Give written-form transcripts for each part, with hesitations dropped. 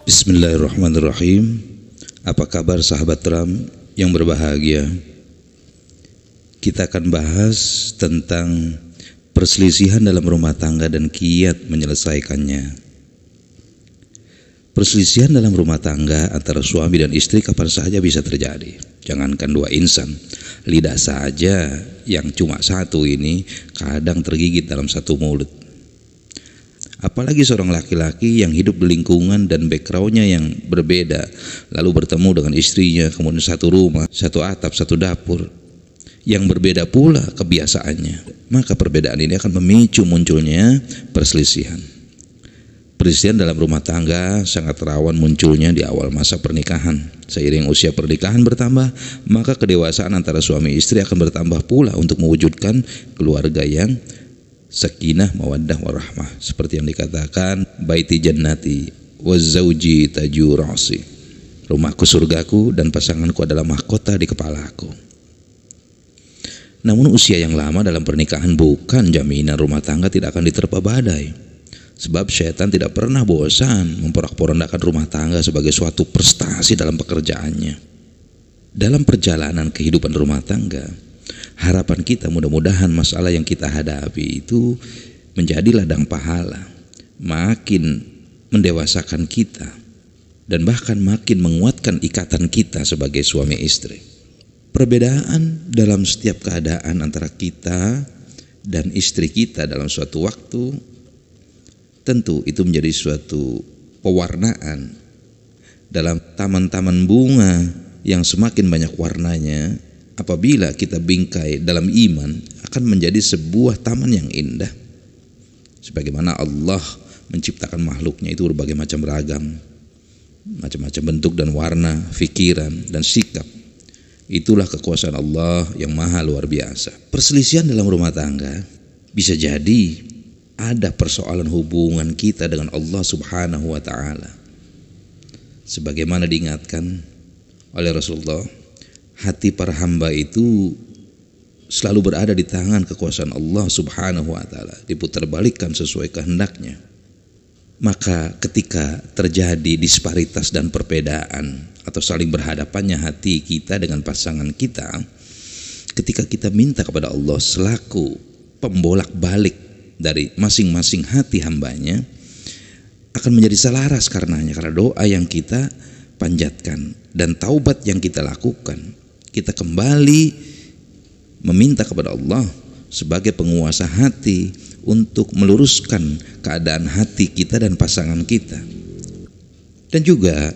Bismillahirrahmanirrahim. Apa kabar sahabat Ram yang berbahagia? Kita akan bahas tentang perselisihan dalam rumah tangga dan kiat menyelesaikannya. Perselisihan dalam rumah tangga antara suami dan istri kapan saja bisa terjadi. Jangankan dua insan, lidah saja yang cuma satu ini kadang tergigit dalam satu mulut. Apalagi seorang laki-laki yang hidup di lingkungan dan backgroundnya yang berbeda, lalu bertemu dengan istrinya, kemudian satu rumah, satu atap, satu dapur, yang berbeda pula kebiasaannya. Maka perbedaan ini akan memicu munculnya perselisihan. Perselisihan dalam rumah tangga sangat rawan munculnya di awal masa pernikahan. Seiring usia pernikahan bertambah, maka kedewasaan antara suami istri akan bertambah pula untuk mewujudkan keluarga yang sakinah, mawaddah, warahmah. Seperti yang dikatakan, baiti jannati wa zauji tajur ra'si. Rumahku surgaku dan pasanganku adalah mahkota di kepalaku. Namun usia yang lama dalam pernikahan bukan jaminan rumah tangga tidak akan diterpa badai. Sebab syaitan tidak pernah bosan memporak-porandakan rumah tangga sebagai suatu prestasi dalam pekerjaannya. Dalam perjalanan kehidupan rumah tangga, harapan kita mudah-mudahan masalah yang kita hadapi itu menjadi ladang pahala, makin mendewasakan kita, dan bahkan makin menguatkan ikatan kita sebagai suami istri. Perbedaan dalam setiap keadaan antara kita dan istri kita dalam suatu waktu, tentu itu menjadi suatu pewarnaan. Dalam taman-taman bunga yang semakin banyak warnanya, apabila kita bingkai dalam iman, akan menjadi sebuah taman yang indah. Sebagaimana Allah menciptakan makhluknya itu berbagai macam ragam, macam-macam bentuk dan warna, fikiran dan sikap. Itulah kekuasaan Allah yang maha luar biasa. Perselisihan dalam rumah tangga bisa jadi ada persoalan hubungan kita dengan Allah Subhanahu wa ta'ala. Sebagaimana diingatkan oleh Rasulullah, hati para hamba itu selalu berada di tangan kekuasaan Allah Subhanahu wa ta'ala, diputarbalikkan sesuai kehendaknya. Maka ketika terjadi disparitas dan perbedaan atau saling berhadapannya hati kita dengan pasangan kita, ketika kita minta kepada Allah selaku pembolak-balik dari masing-masing hati hambanya, akan menjadi selaras karena doa yang kita panjatkan dan taubat yang kita lakukan. Kita kembali meminta kepada Allah sebagai penguasa hati untuk meluruskan keadaan hati kita dan pasangan kita. Dan juga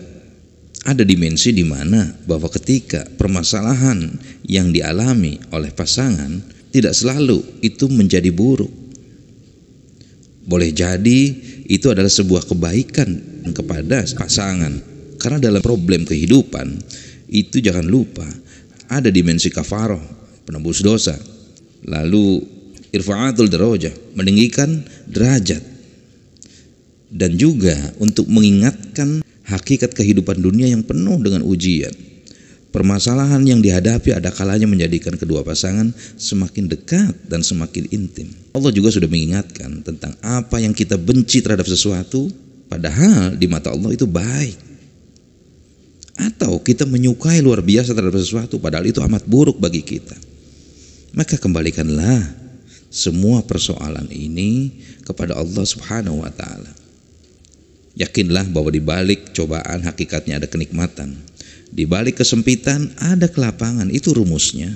ada dimensi di mana bahwa ketika permasalahan yang dialami oleh pasangan tidak selalu itu menjadi buruk. Boleh jadi itu adalah sebuah kebaikan kepada pasangan. Karena dalam problem kehidupan itu jangan lupa ada dimensi kafarah, penembus dosa. Lalu irfa'atul darajah, meninggikan derajat. Dan juga untuk mengingatkan hakikat kehidupan dunia yang penuh dengan ujian. Permasalahan yang dihadapi ada kalanya menjadikan kedua pasangan semakin dekat dan semakin intim. Allah juga sudah mengingatkan tentang apa yang kita benci terhadap sesuatu, padahal di mata Allah itu baik. Atau kita menyukai luar biasa terhadap sesuatu, padahal itu amat buruk bagi kita. Maka kembalikanlah semua persoalan ini kepada Allah Subhanahu wa ta'ala. Yakinlah bahwa di balik cobaan hakikatnya ada kenikmatan. Di balik kesempitan ada kelapangan, itu rumusnya.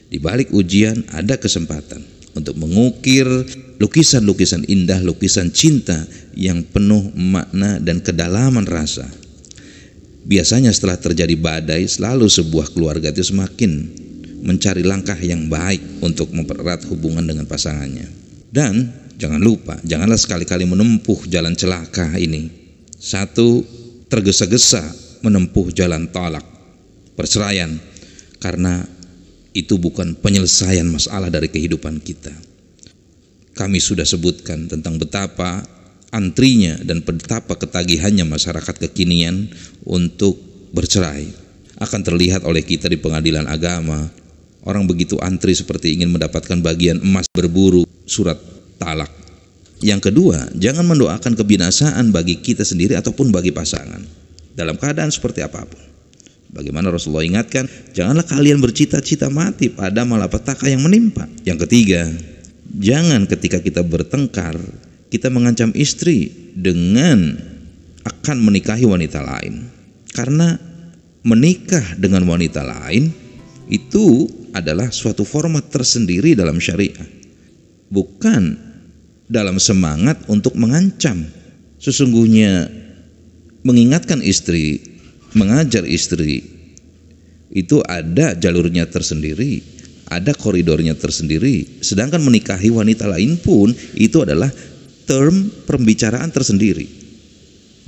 Di balik ujian ada kesempatan untuk mengukir lukisan-lukisan indah, lukisan cinta yang penuh makna dan kedalaman rasa. Biasanya setelah terjadi badai, selalu sebuah keluarga itu semakin mencari langkah yang baik untuk mempererat hubungan dengan pasangannya. Dan jangan lupa, janganlah sekali-kali menempuh jalan celaka ini. Satu, tergesa-gesa menempuh jalan talak, perceraian, karena itu bukan penyelesaian masalah dari kehidupan kita. Kami sudah sebutkan tentang betapa antrinya dan betapa ketagihannya masyarakat kekinian untuk bercerai. Akan terlihat oleh kita di pengadilan agama, orang begitu antri seperti ingin mendapatkan bagian emas, berburu surat talak. Yang kedua, jangan mendoakan kebinasaan bagi kita sendiri ataupun bagi pasangan dalam keadaan seperti apapun. Bagaimana Rasulullah ingatkan, janganlah kalian bercita-cita mati pada malapetaka yang menimpa. Yang ketiga, jangan ketika kita bertengkar, kita mengancam istri dengan akan menikahi wanita lain. Karena menikah dengan wanita lain itu adalah suatu format tersendiri dalam syariah. Bukan dalam semangat untuk mengancam. Sesungguhnya mengingatkan istri, mengajar istri itu ada jalurnya tersendiri, ada koridornya tersendiri. Sedangkan menikahi wanita lain pun itu adalah term pembicaraan tersendiri.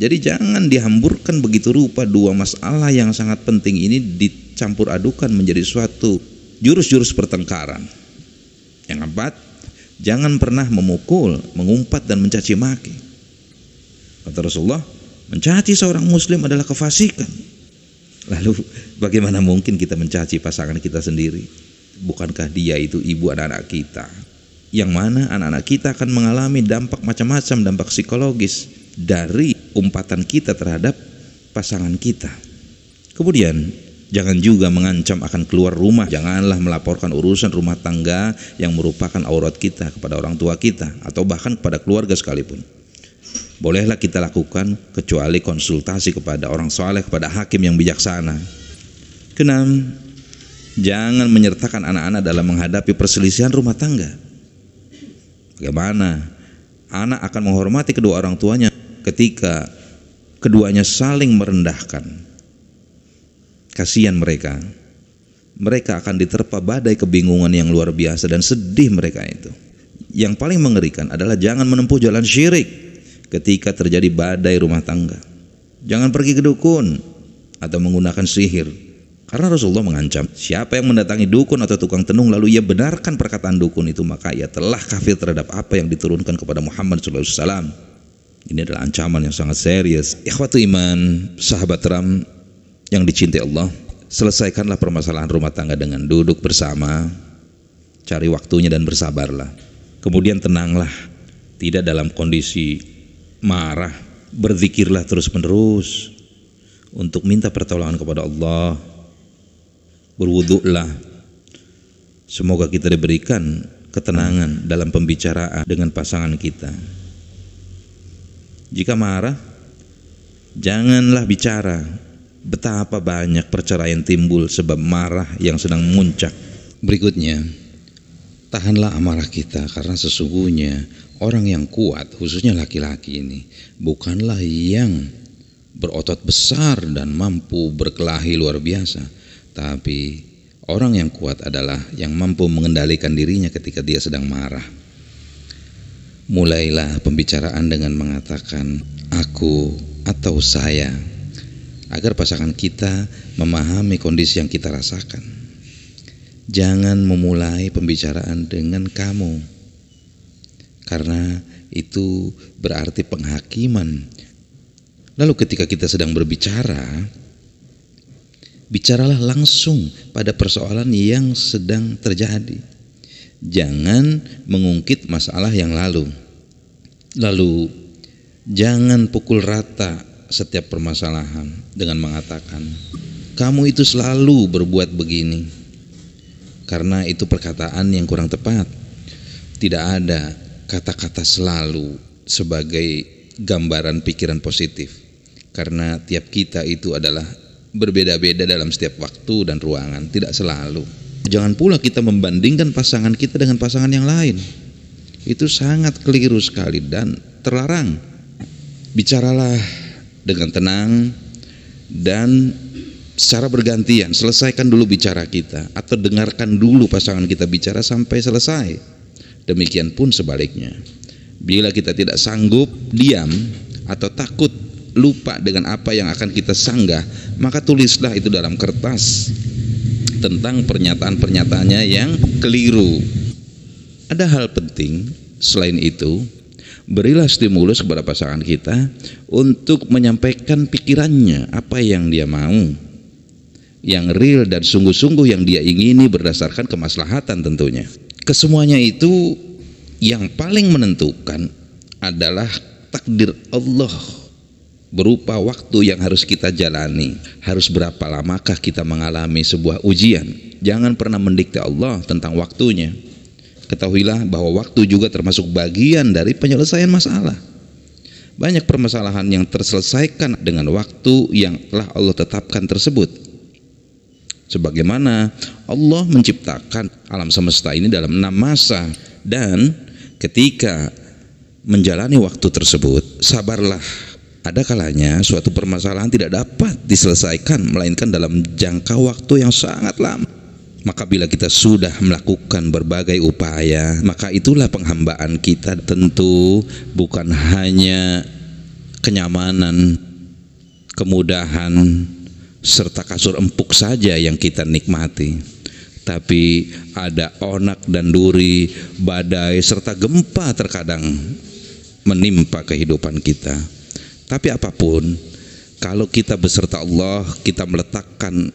Jadi jangan dihamburkan begitu rupa dua masalah yang sangat penting ini dicampur adukan menjadi suatu jurus-jurus pertengkaran. Yang keempat, jangan pernah memukul, mengumpat dan mencaci maki. Kata Rasulullah, mencaci seorang muslim adalah kefasikan. Lalu bagaimana mungkin kita mencaci pasangan kita sendiri? Bukankah dia itu ibu anak-anak kita? Yang mana anak-anak kita akan mengalami dampak macam-macam, dampak psikologis dari umpatan kita terhadap pasangan kita. Kemudian jangan juga mengancam akan keluar rumah. Janganlah melaporkan urusan rumah tangga yang merupakan aurat kita kepada orang tua kita atau bahkan kepada keluarga sekalipun. Bolehlah kita lakukan kecuali konsultasi kepada orang saleh, kepada hakim yang bijaksana. Keenam, jangan menyertakan anak-anak dalam menghadapi perselisihan rumah tangga. Bagaimana anak akan menghormati kedua orang tuanya ketika keduanya saling merendahkan? Kasihan mereka. Mereka akan diterpa badai kebingungan yang luar biasa dan sedih mereka itu. Yang paling mengerikan adalah jangan menempuh jalan syirik ketika terjadi badai rumah tangga. Jangan pergi ke dukun atau menggunakan sihir. Karena Rasulullah mengancam, siapa yang mendatangi dukun atau tukang tenung lalu ia benarkan perkataan dukun itu, maka ia telah kafir terhadap apa yang diturunkan kepada Muhammad SAW. Ini adalah ancaman yang sangat serius. Ikhwatu iman, sahabat Ram yang dicintai Allah, selesaikanlah permasalahan rumah tangga dengan duduk bersama, cari waktunya dan bersabarlah. Kemudian tenanglah, tidak dalam kondisi marah, berzikirlah terus-menerus untuk minta pertolongan kepada Allah. Berwuduklah. Semoga kita diberikan ketenangan dalam pembicaraan dengan pasangan kita. Jika marah, janganlah bicara. Betapa banyak perceraian timbul sebab marah yang sedang memuncak. Berikutnya, tahanlah amarah kita, karena sesungguhnya orang yang kuat, khususnya laki-laki ini, bukanlah yang berotot besar dan mampu berkelahi luar biasa, tapi orang yang kuat adalah yang mampu mengendalikan dirinya ketika dia sedang marah. Mulailah pembicaraan dengan mengatakan aku atau saya, agar pasangan kita memahami kondisi yang kita rasakan. Jangan memulai pembicaraan dengan kamu, karena itu berarti penghakiman. Lalu ketika kita sedang berbicara, bicaralah langsung pada persoalan yang sedang terjadi. Jangan mengungkit masalah yang lalu. Lalu jangan pukul rata setiap permasalahan dengan mengatakan kamu itu selalu berbuat begini, karena itu perkataan yang kurang tepat. Tidak ada kata-kata selalu sebagai gambaran pikiran positif, karena tiap kita itu adalah berbeda-beda dalam setiap waktu dan ruangan, tidak selalu. Jangan pula kita membandingkan pasangan kita dengan pasangan yang lain. Itu sangat keliru sekali dan terlarang. Bicaralah dengan tenang dan secara bergantian. Selesaikan dulu bicara kita, atau dengarkan dulu pasangan kita bicara sampai selesai. Demikian pun sebaliknya. Bila kita tidak sanggup diam atau takut lupa dengan apa yang akan kita sanggah, maka tulislah itu dalam kertas tentang pernyataan-pernyataannya yang keliru. Ada hal penting selain itu, berilah stimulus kepada pasangan kita untuk menyampaikan pikirannya, apa yang dia mau, yang real dan sungguh-sungguh yang dia ingini berdasarkan kemaslahatan tentunya. Kesemuanya itu yang paling menentukan adalah takdir Allah berupa waktu yang harus kita jalani. Harus berapa lamakah kita mengalami sebuah ujian? Jangan pernah mendikte Allah tentang waktunya. Ketahuilah bahwa waktu juga termasuk bagian dari penyelesaian masalah. Banyak permasalahan yang terselesaikan dengan waktu yang telah Allah tetapkan tersebut. Sebagaimana Allah menciptakan alam semesta ini dalam 6 masa, dan ketika menjalani waktu tersebut, sabarlah. Ada kalanya suatu permasalahan tidak dapat diselesaikan melainkan dalam jangka waktu yang sangat lama. Maka bila kita sudah melakukan berbagai upaya, maka itulah penghambaan kita. Tentu bukan hanya kenyamanan, kemudahan, serta kasur empuk saja yang kita nikmati, tapi ada onak dan duri, badai, serta gempa terkadang menimpa kehidupan kita. Tapi apapun, kalau kita beserta Allah, kita meletakkan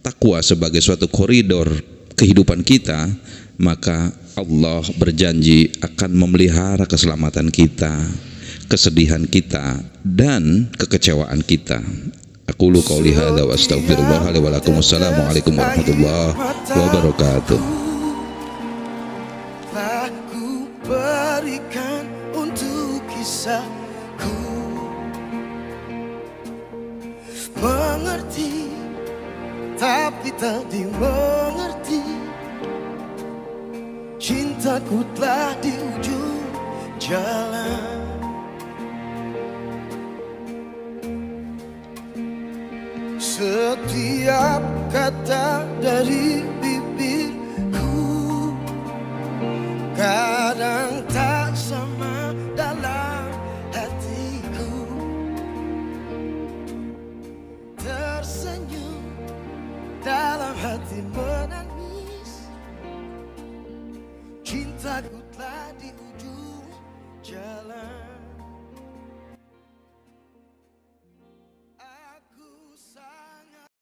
takwa sebagai suatu koridor kehidupan kita, maka Allah berjanji akan memelihara keselamatan kita, kesedihan kita, dan kekecewaan kita. Aqulu qauli hadza wa astaghfirullah li wa lakum. Wassalamualaikum warahmatullahi wabarakatuh. Aku berikan untuk kisahku, mengerti tapi tak dimengerti. Cintaku telah di ujung jalan. Setiap kata dari bibirku kadang tak sama dalam hatiku. Tersenyum dalam hati menangis. Cintaku telah